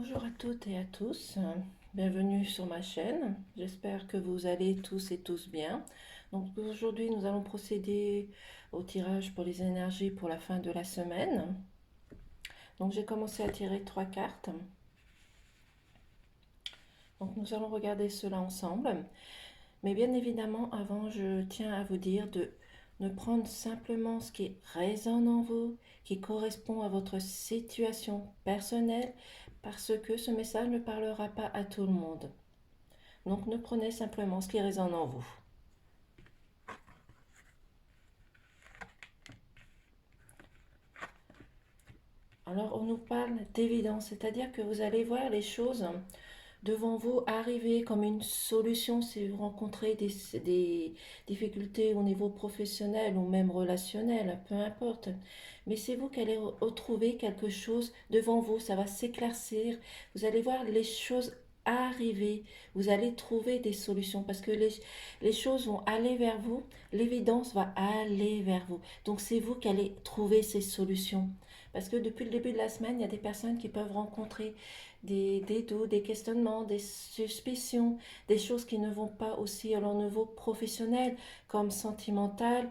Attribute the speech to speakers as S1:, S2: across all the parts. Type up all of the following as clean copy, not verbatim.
S1: Bonjour à toutes et à tous, bienvenue sur ma chaîne. J'espère que vous allez tous et tous bien. Donc aujourd'hui nous allons procéder au tirage pour les énergies pour la fin de la semaine. Donc j'ai commencé à tirer 3 cartes. Donc nous allons regarder cela ensemble. Mais bien évidemment, avant, je tiens à vous dire de ne prendre simplement ce qui résonne en vous, qui correspond à votre situation personnelle, parce que ce message ne parlera pas à tout le monde. Donc ne prenez simplement ce qui résonne en vous. Alors on nous parle d'évidence, c'est-à-dire que vous allez voir les choses devant vous arriver comme une solution si vous rencontrez des difficultés au niveau professionnel ou même relationnel, peu importe. Mais c'est vous qui allez retrouver quelque chose devant vous, ça va s'éclaircir, vous allez voir les choses arriver, vous allez trouver des solutions parce que les choses vont aller vers vous, l'évidence va aller vers vous. Donc c'est vous qui allez trouver ces solutions. Parce que depuis le début de la semaine, il y a des personnes qui peuvent rencontrer des doutes, des questionnements, des suspicions, des choses qui ne vont pas aussi à leur niveau professionnel, comme sentimental,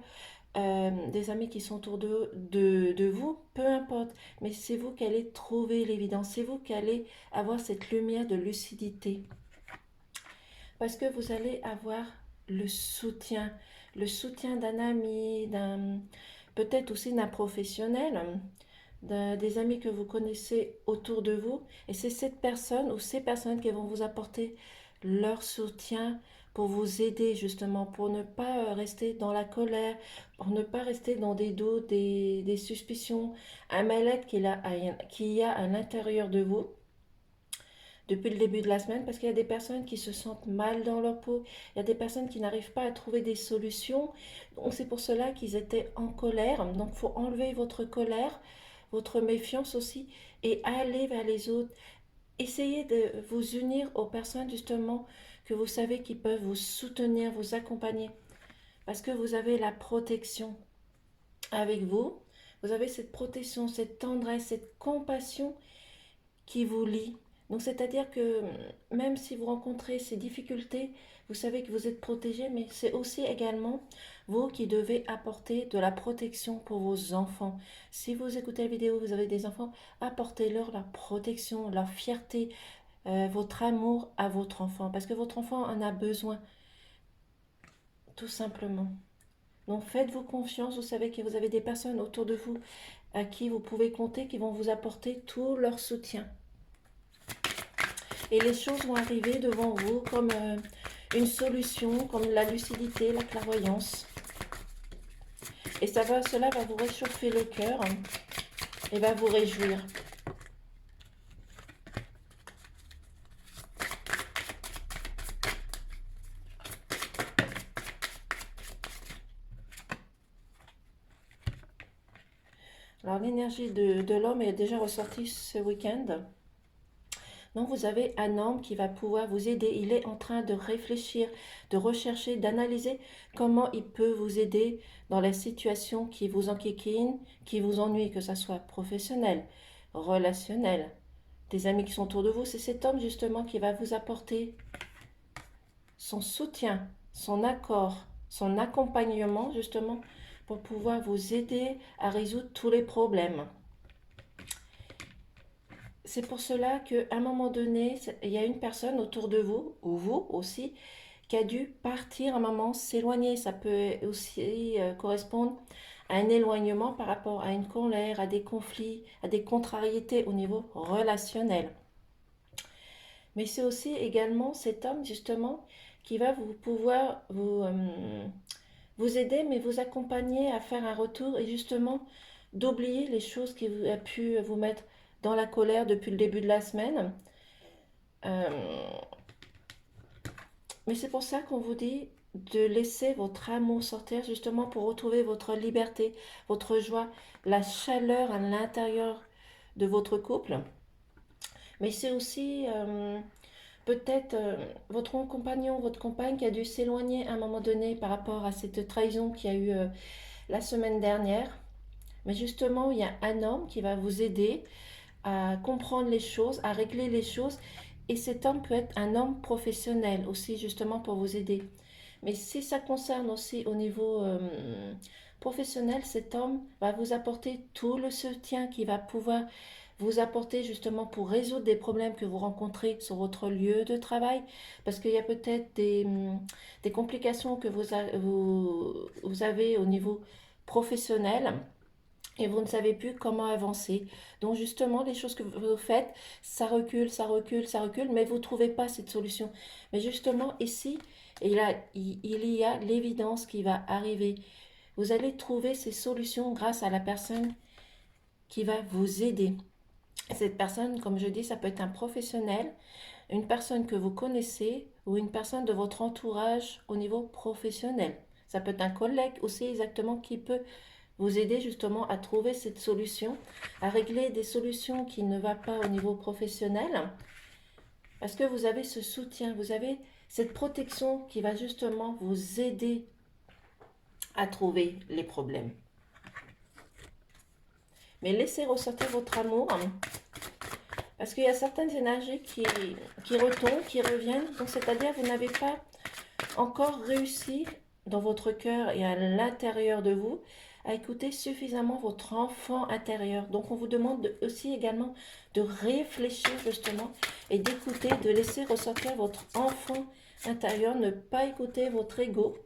S1: des amis qui sont autour de vous, peu importe. Mais c'est vous qui allez trouver l'évidence, c'est vous qui allez avoir cette lumière de lucidité. Parce que vous allez avoir le soutien d'un ami, peut-être aussi d'un professionnel, des amis que vous connaissez autour de vous. Et c'est cette personne ou ces personnes qui vont vous apporter leur soutien pour vous aider justement, pour ne pas rester dans la colère, pour ne pas rester dans des doutes, des suspicions, un mal-être qu'il y a à l'intérieur de vous depuis le début de la semaine, parce qu'il y a des personnes qui se sentent mal dans leur peau, il y a des personnes qui n'arrivent pas à trouver des solutions, donc c'est pour cela qu'ils étaient en colère. Donc il faut enlever votre colère, votre méfiance aussi, et aller vers les autres. Essayez de vous unir aux personnes justement que vous savez qui peuvent vous soutenir, vous accompagner, parce que vous avez la protection avec vous, vous avez cette protection, cette tendresse, cette compassion qui vous lie. Donc c'est-à-dire que même si vous rencontrez ces difficultés, vous savez que vous êtes protégé, mais c'est aussi également vous qui devez apporter de la protection pour vos enfants. Si vous écoutez la vidéo, vous avez des enfants, apportez-leur la protection, la fierté, votre amour à votre enfant, parce que votre enfant en a besoin, tout simplement. Donc faites-vous confiance, vous savez que vous avez des personnes autour de vous à qui vous pouvez compter, qui vont vous apporter tout leur soutien. Et les choses vont arriver devant vous comme une solution, comme la lucidité, la clairvoyance. Et cela va vous réchauffer le cœur et va vous réjouir. Alors l'énergie de l'homme est déjà ressortie ce week-end. Donc vous avez un homme qui va pouvoir vous aider. Il est en train de réfléchir, de rechercher, d'analyser comment il peut vous aider dans la situation qui vous enquiquine, qui vous ennuie, que ce soit professionnel, relationnel, des amis qui sont autour de vous. C'est cet homme justement qui va vous apporter son soutien, son accord, son accompagnement justement pour pouvoir vous aider à résoudre tous les problèmes. C'est pour cela qu'à un moment donné, il y a une personne autour de vous, ou vous aussi, qui a dû partir un moment, s'éloigner. Ça peut aussi correspondre à un éloignement par rapport à une colère, à des conflits, à des contrariétés au niveau relationnel. Mais c'est aussi également cet homme justement qui va pouvoir vous aider, mais vous accompagner à faire un retour et justement d'oublier les choses qui a pu vous mettre dans la colère depuis le début de la semaine. Mais c'est pour ça qu'on vous dit de laisser votre amour sortir justement pour retrouver votre liberté, votre joie, la chaleur à l'intérieur de votre couple. Mais c'est aussi peut-être votre compagnon, votre compagne qui a dû s'éloigner à un moment donné par rapport à cette trahison qu'il y a eu la semaine dernière. Mais justement, il y a un homme qui va vous aider à comprendre les choses, à régler les choses. Et cet homme peut être un homme professionnel aussi, justement pour vous aider. Mais si ça concerne aussi au niveau professionnel, cet homme va vous apporter tout le soutien qu'il va pouvoir vous apporter justement pour résoudre des problèmes que vous rencontrez sur votre lieu de travail, parce qu'il y a peut-être des complications que vous avez au niveau professionnel et vous ne savez plus comment avancer. Donc justement, les choses que vous faites, ça recule, ça recule, ça recule, mais vous ne trouvez pas cette solution. Mais justement, ici, il y a l'évidence qui va arriver. Vous allez trouver ces solutions grâce à la personne qui va vous aider. Cette personne, comme je dis, ça peut être un professionnel, une personne que vous connaissez ou une personne de votre entourage au niveau professionnel. Ça peut être un collègue aussi exactement qui peut vous aider justement à trouver cette solution, à régler des solutions qui ne vont pas au niveau professionnel, parce que vous avez ce soutien, vous avez cette protection qui va justement vous aider à trouver les problèmes. Mais laissez ressortir votre amour, parce qu'il y a certaines énergies qui retombent, qui reviennent. Donc, c'est-à-dire que vous n'avez pas encore réussi dans votre cœur et à l'intérieur de vous à écouter suffisamment votre enfant intérieur. Donc, on vous demande aussi également de réfléchir justement et d'écouter, de laisser ressortir votre enfant intérieur, ne pas écouter votre ego.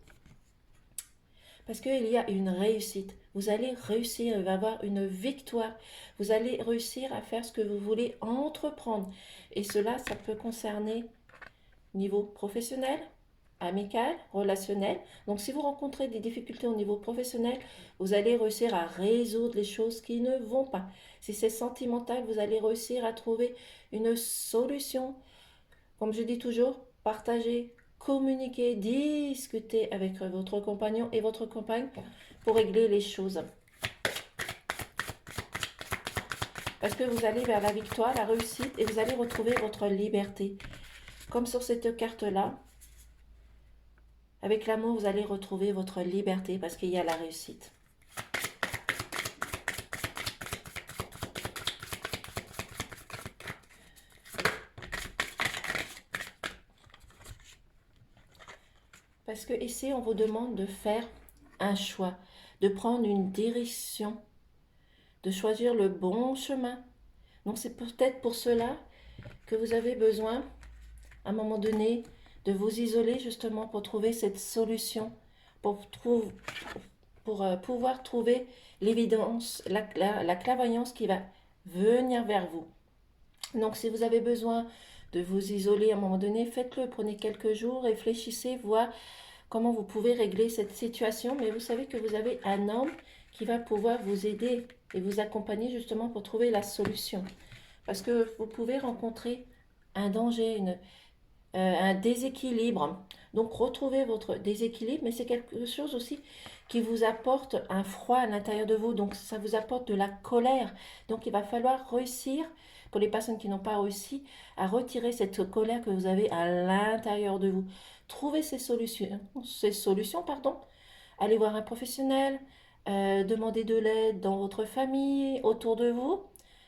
S1: Parce qu'il y a une réussite. Vous allez réussir, il va y avoir une victoire. Vous allez réussir à faire ce que vous voulez entreprendre. Et cela, ça peut concerner niveau professionnel, amical, relationnel. Donc si vous rencontrez des difficultés au niveau professionnel, vous allez réussir à résoudre les choses qui ne vont pas. Si c'est sentimental, vous allez réussir à trouver une solution. Comme je dis toujours, partagez, communiquez, discutez avec votre compagnon et votre compagne pour régler les choses. Parce que vous allez vers la victoire, la réussite et vous allez retrouver votre liberté. Comme sur cette carte-là, avec l'amour, vous allez retrouver votre liberté parce qu'il y a la réussite. Parce que ici, on vous demande de faire un choix, de prendre une direction, de choisir le bon chemin. Donc c'est peut-être pour cela que vous avez besoin, à un moment donné, de vous isoler justement pour trouver cette solution, pour pouvoir trouver l'évidence, la clairvoyance qui va venir vers vous. Donc si vous avez besoin de vous isoler à un moment donné, faites-le, prenez quelques jours, réfléchissez, voir comment vous pouvez régler cette situation, mais vous savez que vous avez un homme qui va pouvoir vous aider et vous accompagner justement pour trouver la solution. Parce que vous pouvez rencontrer un danger, un déséquilibre. Donc retrouvez votre déséquilibre, mais c'est quelque chose aussi qui vous apporte un froid à l'intérieur de vous. Donc ça vous apporte de la colère. Donc il va falloir réussir, pour les personnes qui n'ont pas réussi, à retirer cette colère que vous avez à l'intérieur de vous. Trouvez ces solutions, pardon. Allez voir un professionnel, demandez de l'aide dans votre famille, autour de vous.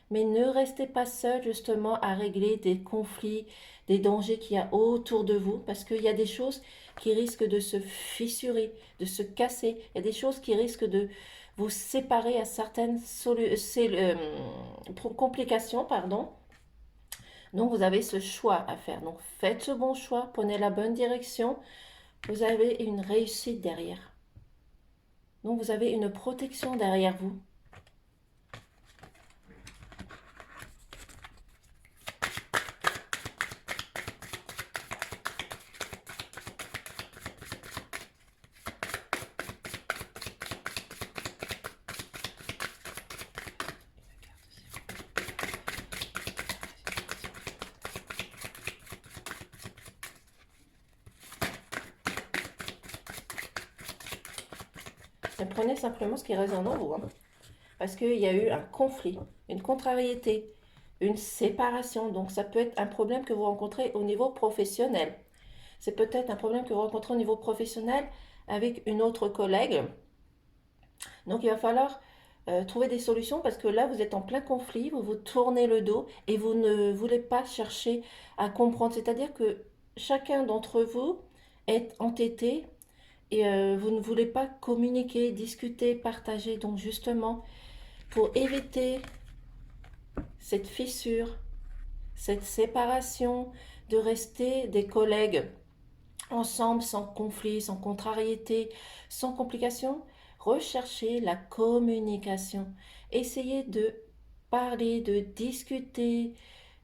S1: Mais ne restez pas seul justement à régler des conflits, des dangers qu'il y a autour de vous, parce qu'il y a des choses qui risquent de se fissurer, de se casser. Il y a des choses qui risquent de vous séparer à certaines complications, pardon. Donc vous avez ce choix à faire. Donc faites ce bon choix, prenez la bonne direction. Vous avez une réussite derrière. Donc vous avez une protection derrière vous. Et prenez simplement ce qui résonne en vous. Parce qu'il y a eu un conflit, une contrariété, une séparation. Donc ça peut être un problème que vous rencontrez au niveau professionnel. C'est peut-être un problème que vous rencontrez au niveau professionnel avec une autre collègue. Donc il va falloir trouver des solutions parce que là, vous êtes en plein conflit, vous vous tournez le dos et vous ne voulez pas chercher à comprendre. C'est-à-dire que chacun d'entre vous est entêté et vous ne voulez pas communiquer, discuter, partager. Donc justement, pour éviter cette fissure, cette séparation, de rester des collègues ensemble sans conflit, sans contrariété, sans complication, recherchez la communication. Essayez de parler, de discuter,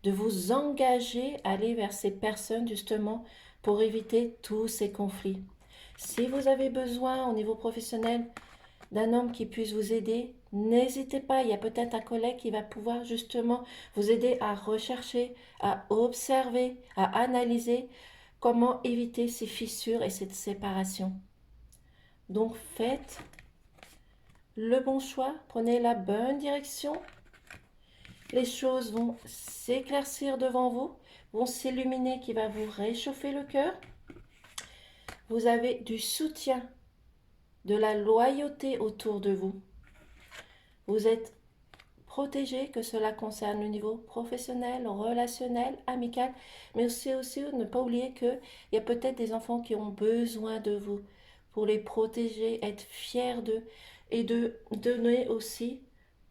S1: de vous engager à aller vers ces personnes justement pour éviter tous ces conflits. Si vous avez besoin au niveau professionnel d'un homme qui puisse vous aider, n'hésitez pas, il y a peut-être un collègue qui va pouvoir justement vous aider à rechercher, à observer, à analyser comment éviter ces fissures et cette séparation. Donc faites le bon choix, prenez la bonne direction. Les choses vont s'éclaircir devant vous, vont s'illuminer qui va vous réchauffer le cœur. Vous avez du soutien, de la loyauté autour de vous. Vous êtes protégé, que cela concerne le niveau professionnel, relationnel, amical, mais aussi ne pas oublier qu'il y a peut-être des enfants qui ont besoin de vous pour les protéger, être fiers d'eux et de donner aussi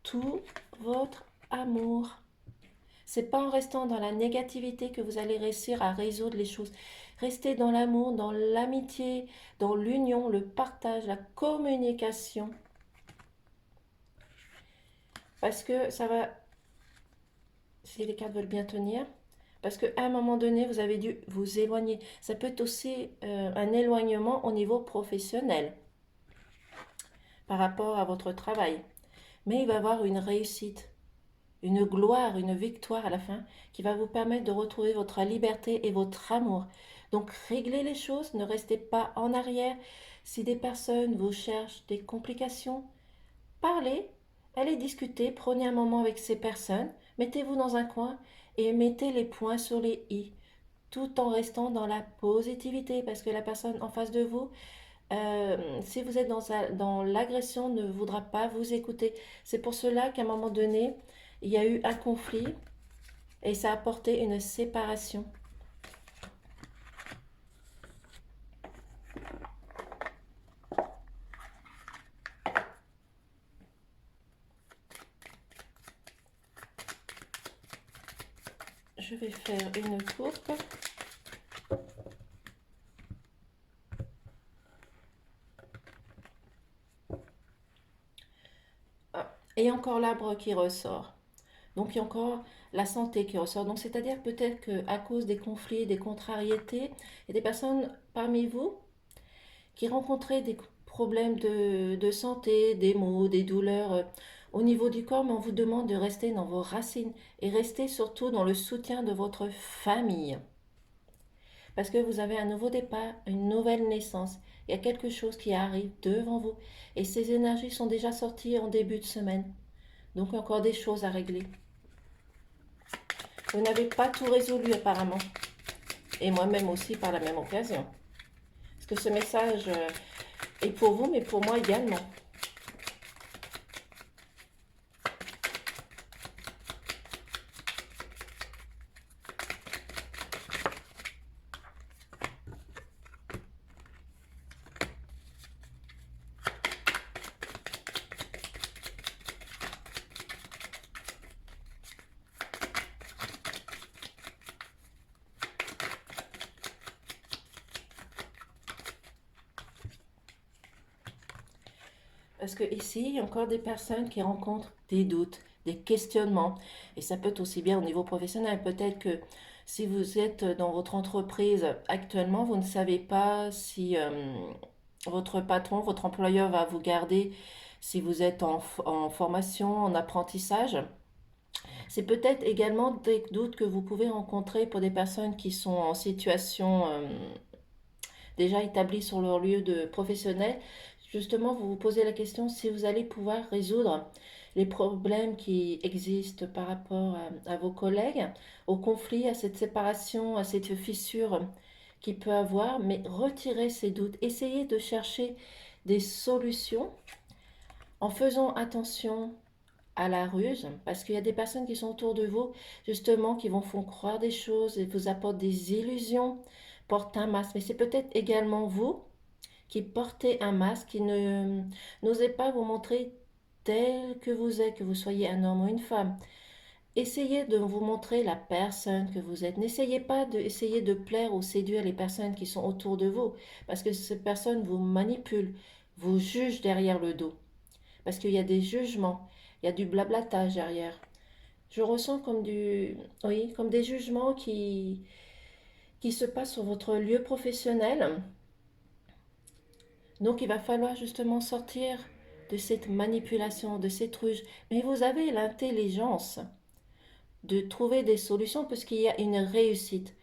S1: tout votre amour. C'est pas en restant dans la négativité que vous allez réussir à résoudre les choses. Restez dans l'amour, dans l'amitié, dans l'union, le partage, la communication. Parce que ça va, si les cartes veulent bien tenir, parce qu'à un moment donné, vous avez dû vous éloigner. Ça peut être aussi un éloignement au niveau professionnel par rapport à votre travail. Mais il va y avoir une réussite, une gloire, une victoire à la fin qui va vous permettre de retrouver votre liberté et votre amour. Donc réglez les choses, ne restez pas en arrière. Si des personnes vous cherchent des complications, parlez, allez discuter, prenez un moment avec ces personnes, mettez-vous dans un coin et mettez les points sur les i, tout en restant dans la positivité, parce que la personne en face de vous, si vous êtes dans l'agression, ne voudra pas vous écouter. C'est pour cela qu'à un moment donné, il y a eu un conflit et ça a apporté une séparation. Je vais faire une coupe. Et encore l'arbre qui ressort. Donc il y a encore la santé qui ressort. Donc c'est-à-dire peut-être qu'à cause des conflits, des contrariétés, il y a des personnes parmi vous qui rencontraient des problèmes de santé, des maux, des douleurs au niveau du corps, mais on vous demande de rester dans vos racines et rester surtout dans le soutien de votre famille. Parce que vous avez un nouveau départ, une nouvelle naissance. Il y a quelque chose qui arrive devant vous. Et ces énergies sont déjà sorties en début de semaine. Donc encore des choses à régler. Vous n'avez pas tout résolu apparemment. Et moi-même aussi par la même occasion. Parce que ce message est pour vous, mais pour moi également. Parce que ici, il y a encore des personnes qui rencontrent des doutes, des questionnements. Et ça peut être aussi bien au niveau professionnel. Peut-être que si vous êtes dans votre entreprise actuellement, vous ne savez pas si votre patron, votre employeur va vous garder si vous êtes en formation, en apprentissage. C'est peut-être également des doutes que vous pouvez rencontrer pour des personnes qui sont en situation déjà établie sur leur lieu de professionnel. Justement, vous vous posez la question si vous allez pouvoir résoudre les problèmes qui existent par rapport à vos collègues, au conflit, à cette séparation, à cette fissure qu'il peut avoir, mais retirez ces doutes. Essayez de chercher des solutions en faisant attention à la ruse, parce qu'il y a des personnes qui sont autour de vous, justement, qui vous font croire des choses et vous apportent des illusions, portent un masque. Mais c'est peut-être également vous qui portez un masque, qui ne n'osez pas vous montrer tel que vous êtes, que vous soyez un homme ou une femme. Essayez de vous montrer la personne que vous êtes. N'essayez pas d'essayer de plaire ou séduire les personnes qui sont autour de vous, parce que ces personnes vous manipulent, vous jugent derrière le dos, parce qu'il y a des jugements, il y a du blablatage derrière. Je ressens comme oui, comme des jugements qui se passent sur votre lieu professionnel. Donc il va falloir justement sortir de cette manipulation, de cette ruse. Mais vous avez l'intelligence de trouver des solutions puisqu'il y a une réussite.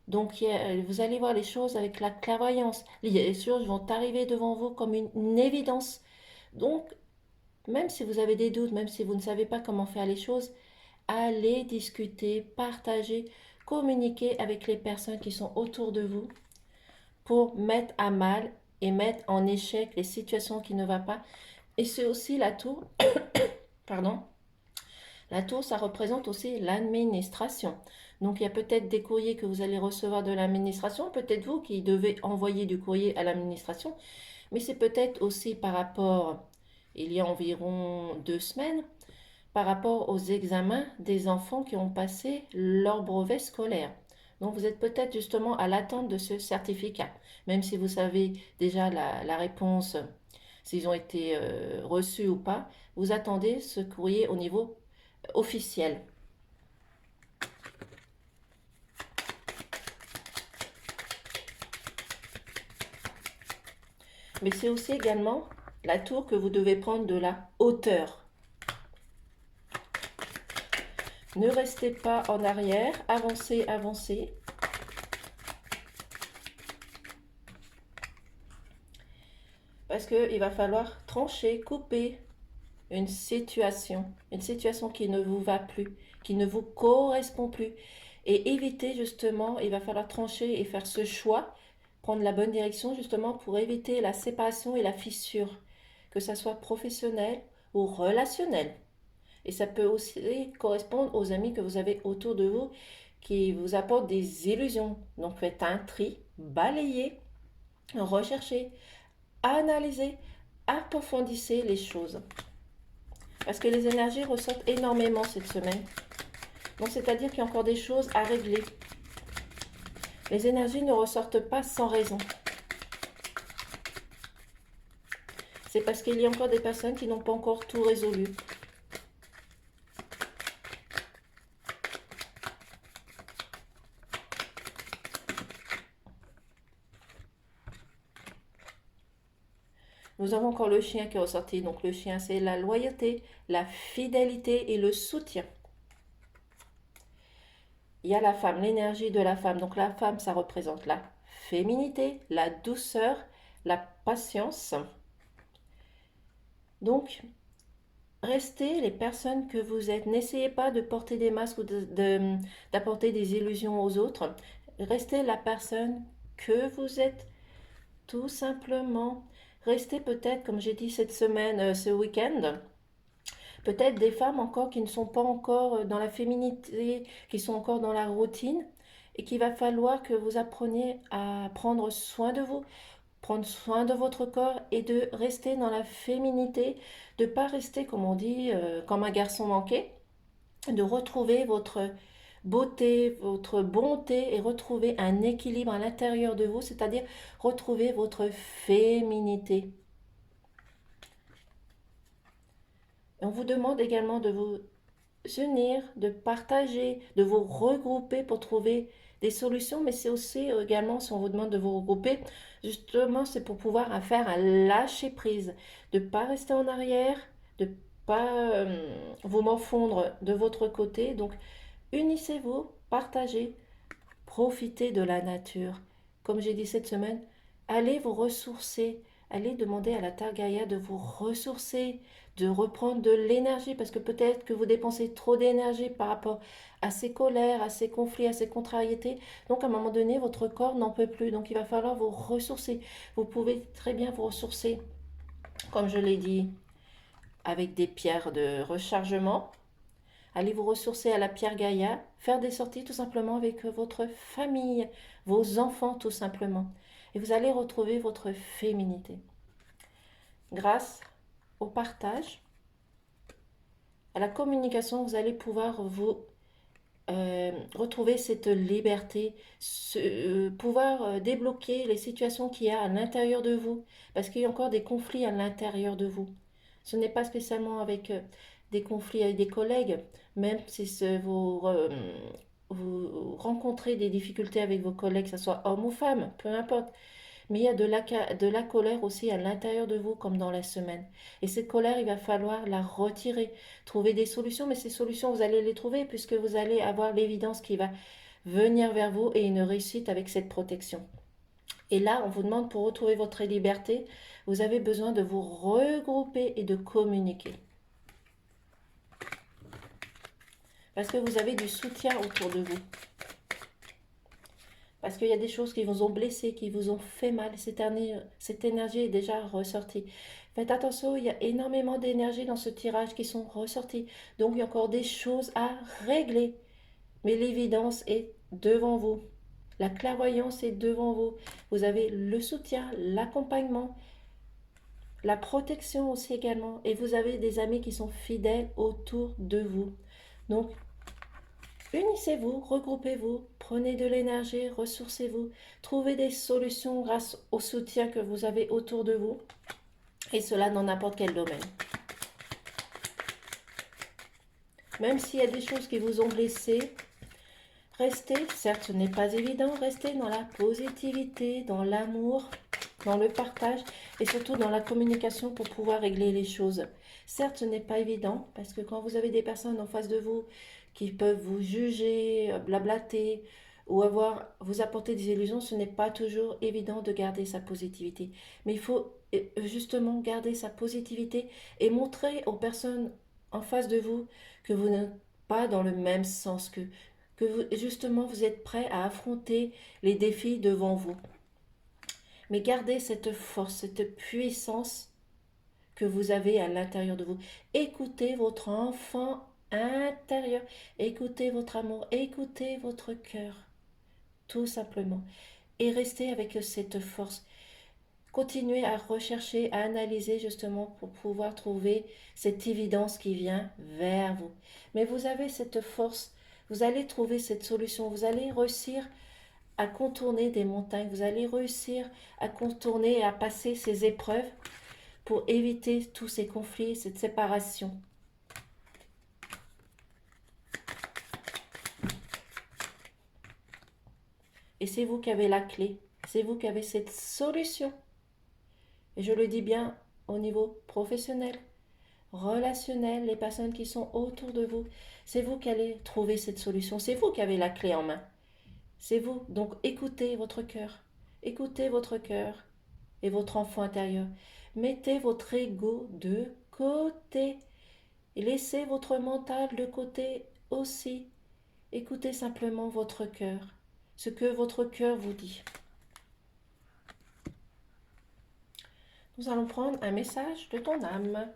S1: Donc vous allez voir les choses avec la clairvoyance. Les choses vont arriver devant vous comme une évidence. Donc, même si vous avez des doutes, même si vous ne savez pas comment faire les choses, allez discuter, partager, communiquer avec les personnes qui sont autour de vous pour mettre à mal et mettre en échec les situations qui ne vont pas. Et c'est aussi la tour, pardon, la tour, ça représente aussi l'administration. Donc, il y a peut-être des courriers que vous allez recevoir de l'administration, peut-être vous qui devez envoyer du courrier à l'administration, mais c'est peut-être aussi par rapport, il y a environ 2 semaines, par rapport aux examens des enfants qui ont passé leur brevet scolaire. Donc, vous êtes peut-être justement à l'attente de ce certificat, même si vous savez déjà la réponse, s'ils ont été reçus ou pas, vous attendez ce courrier au niveau officiel. Mais c'est aussi également la tour que vous devez prendre de la hauteur. Ne restez pas en arrière, avancez, avancez. Parce qu'il va falloir trancher, couper une situation qui ne vous va plus, qui ne vous correspond plus. Et éviter justement, il va falloir trancher et faire ce choix, prendre la bonne direction justement pour éviter la séparation et la fissure, que ça soit professionnel ou relationnel. Et ça peut aussi correspondre aux amis que vous avez autour de vous qui vous apportent des illusions. Donc faites un tri, balayez, recherchez, analysez, approfondissez les choses. Parce que les énergies ressortent énormément cette semaine. Donc c'est-à-dire qu'il y a encore des choses à régler. Les énergies ne ressortent pas sans raison. C'est parce qu'il y a encore des personnes qui n'ont pas encore tout résolu. Nous avons encore le chien qui est ressorti. Donc le chien, c'est la loyauté, la fidélité et le soutien. Il y a la femme, l'énergie de la femme. Donc la femme, ça représente la féminité, la douceur, la patience. Donc, restez les personnes que vous êtes. N'essayez pas de porter des masques ou d'apporter des illusions aux autres. Restez la personne que vous êtes, tout simplement. Restez peut-être, comme j'ai dit cette semaine, ce week-end, peut-être des femmes encore qui ne sont pas encore dans la féminité, qui sont encore dans la routine, et qu'il va falloir que vous appreniez à prendre soin de vous, prendre soin de votre corps et de rester dans la féminité, de ne pas rester, comme on dit, comme un garçon manqué, de retrouver votre beauté, votre bonté et retrouver un équilibre à l'intérieur de vous, c'est-à-dire retrouver votre féminité. On vous demande également de vous unir, de partager, de vous regrouper pour trouver des solutions, mais c'est aussi également, si on vous demande de vous regrouper, justement, c'est pour pouvoir faire un lâcher-prise, de ne pas rester en arrière, de ne pas vous morfondre de votre côté. Donc, unissez-vous, partagez, profitez de la nature. Comme j'ai dit cette semaine, allez vous ressourcer, allez demander à la Terre Gaïa de vous ressourcer, de reprendre de l'énergie, parce que peut-être que vous dépensez trop d'énergie par rapport à ces colères, à ces conflits, à ces contrariétés. Donc à un moment donné, votre corps n'en peut plus. Donc il va falloir vous ressourcer. Vous pouvez très bien vous ressourcer, comme je l'ai dit, avec des pierres de rechargement. Allez vous ressourcer à la pierre Gaïa, faire des sorties tout simplement avec votre famille, vos enfants tout simplement. Et vous allez retrouver votre féminité. Grâce au partage, à la communication, vous allez pouvoir vous retrouver cette liberté, pouvoir débloquer les situations qu'il y a à l'intérieur de vous, parce qu'il y a encore des conflits à l'intérieur de vous. Ce n'est pas spécialement avec des conflits avec des collègues, même si vous rencontrez des difficultés avec vos collègues, que ce soit homme ou femme, peu importe. Mais il y a de la colère aussi à l'intérieur de vous, comme dans la semaine. Et cette colère, il va falloir la retirer, trouver des solutions. Mais ces solutions, vous allez les trouver puisque vous allez avoir l'évidence qui va venir vers vous et une réussite avec cette protection. Et là, on vous demande pour retrouver votre liberté, vous avez besoin de vous regrouper et de communiquer. Parce que vous avez du soutien autour de vous. Parce qu'il y a des choses qui vous ont blessé, qui vous ont fait mal. Cette énergie est déjà ressortie. Faites attention, il y a énormément d'énergie dans ce tirage qui sont ressorties. Donc il y a encore des choses à régler. Mais l'évidence est devant vous. La clairvoyance est devant vous. Vous avez le soutien, l'accompagnement, la protection aussi également. Et vous avez des amis qui sont fidèles autour de vous. Donc unissez-vous, regroupez-vous, prenez de l'énergie, ressourcez-vous, trouvez des solutions grâce au soutien que vous avez autour de vous, et cela dans n'importe quel domaine. Même s'il y a des choses qui vous ont blessé, restez, certes ce n'est pas évident, restez dans la positivité, dans l'amour, dans le partage, et surtout dans la communication pour pouvoir régler les choses. Certes ce n'est pas évident, parce que quand vous avez des personnes en face de vous, qui peuvent vous juger, blablater ou vous apporter des illusions, ce n'est pas toujours évident de garder sa positivité. Mais il faut justement garder sa positivité et montrer aux personnes en face de vous que vous n'êtes pas dans le même sens, que justement vous êtes prêt à affronter les défis devant vous. Mais gardez cette force, cette puissance que vous avez à l'intérieur de vous. Écoutez votre enfant intérieur. Écoutez votre amour, écoutez votre cœur, tout simplement. Et restez avec cette force. Continuez à rechercher, à analyser justement pour pouvoir trouver cette évidence qui vient vers vous. Mais vous avez cette force, vous allez trouver cette solution, vous allez réussir à contourner des montagnes, vous allez réussir à contourner et à passer ces épreuves pour éviter tous ces conflits, cette séparation. Et c'est vous qui avez la clé, c'est vous qui avez cette solution. Et je le dis bien au niveau professionnel, relationnel, les personnes qui sont autour de vous, c'est vous qui allez trouver cette solution, c'est vous qui avez la clé en main. C'est vous, donc écoutez votre cœur et votre enfant intérieur. Mettez votre ego de côté. Et laissez votre mental de côté aussi. Écoutez simplement votre cœur, ce que votre cœur vous dit. Nous allons prendre un message de ton âme.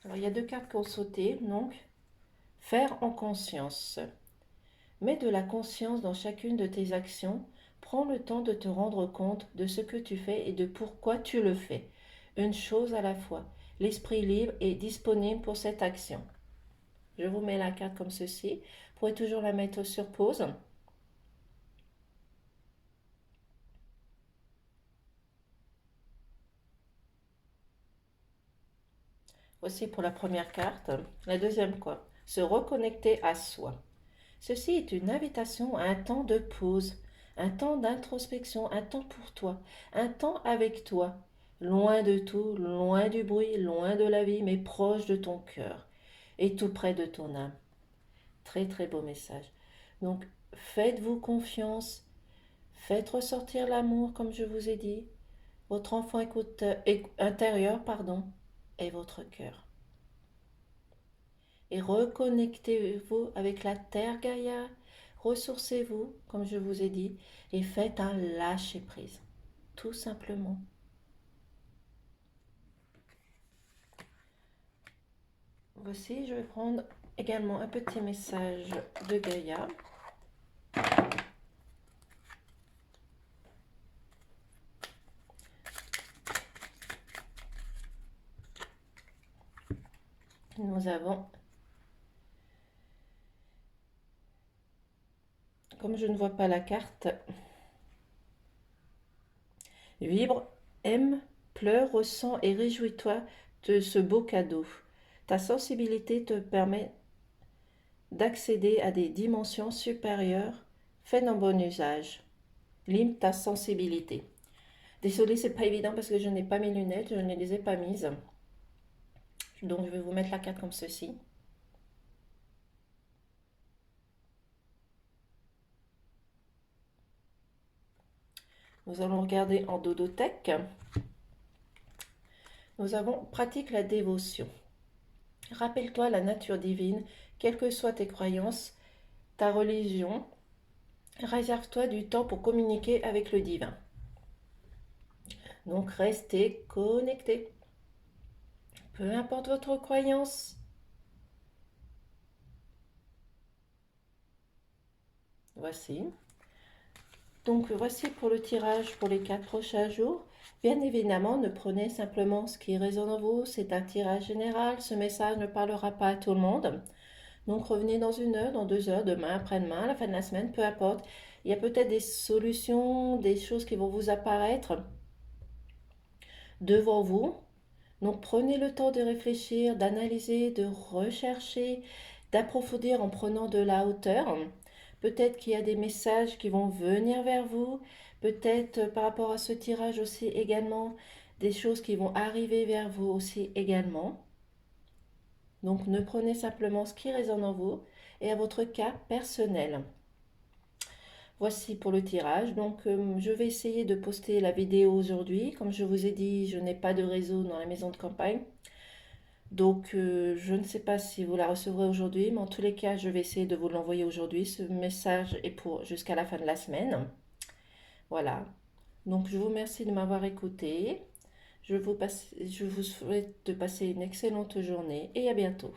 S1: Alors, il y a deux cartes qui ont sauté, donc faire en conscience. Mets de la conscience dans chacune de tes actions. Prends le temps de te rendre compte de ce que tu fais et de pourquoi tu le fais. Une chose à la fois. L'esprit libre est disponible pour cette action. Je vous mets la carte comme ceci. Vous pourrez toujours la mettre sur pause. Voici pour la première carte. La deuxième, quoi? Se reconnecter à soi. Ceci est une invitation à un temps de pause, un temps d'introspection, un temps pour toi, un temps avec toi, loin de tout, loin du bruit, loin de la vie, mais proche de ton cœur et tout près de ton âme. très très beau message. Donc, faites-vous confiance, faites ressortir l'amour, comme je vous ai dit, votre enfant intérieur, pardon, et votre cœur. Et reconnectez-vous avec la Terre Gaïa, ressourcez-vous, comme je vous ai dit, et faites un lâcher-prise, tout simplement. Voici, je vais prendre également un petit message de Gaïa. Nous avons, comme je ne vois pas la carte, vibre, aime, pleure, ressens et réjouis-toi de ce beau cadeau. Ta sensibilité te permet d'accéder à des dimensions supérieures. Fais un bon usage. Lime ta sensibilité. Désolée, c'est pas évident parce que je n'ai pas mes lunettes, je ne les ai pas mises. Donc je vais vous mettre la carte comme ceci. Nous allons regarder en dodothèque. Nous avons pratique la dévotion. Rappelle-toi la nature divine, quelles que soient tes croyances, ta religion. Réserve-toi du temps pour communiquer avec le divin. Donc restez connectés. Peu importe votre croyance. Voici. Donc voici pour le tirage pour les 4 prochains jours. Bien évidemment, ne prenez simplement ce qui résonne en vous. C'est un tirage général. Ce message ne parlera pas à tout le monde. Donc revenez dans 1 heure, dans 2 heures, demain, après-demain, à la fin de la semaine, peu importe. Il y a peut-être des solutions, des choses qui vont vous apparaître devant vous. Donc prenez le temps de réfléchir, d'analyser, de rechercher, d'approfondir en prenant de la hauteur. Peut-être qu'il y a des messages qui vont venir vers vous. Peut-être par rapport à ce tirage aussi également, des choses qui vont arriver vers vous aussi également. Donc ne prenez simplement ce qui résonne en vous et à votre cas personnel. Voici pour le tirage. Donc je vais essayer de poster la vidéo aujourd'hui. Comme je vous ai dit, je n'ai pas de réseau dans la maison de campagne. Donc je ne sais pas si vous la recevrez aujourd'hui, mais en tous les cas, je vais essayer de vous l'envoyer aujourd'hui. Ce message est pour jusqu'à la fin de la semaine. Voilà. Donc je vous remercie de m'avoir écouté. Je vous souhaite de passer une excellente journée et à bientôt.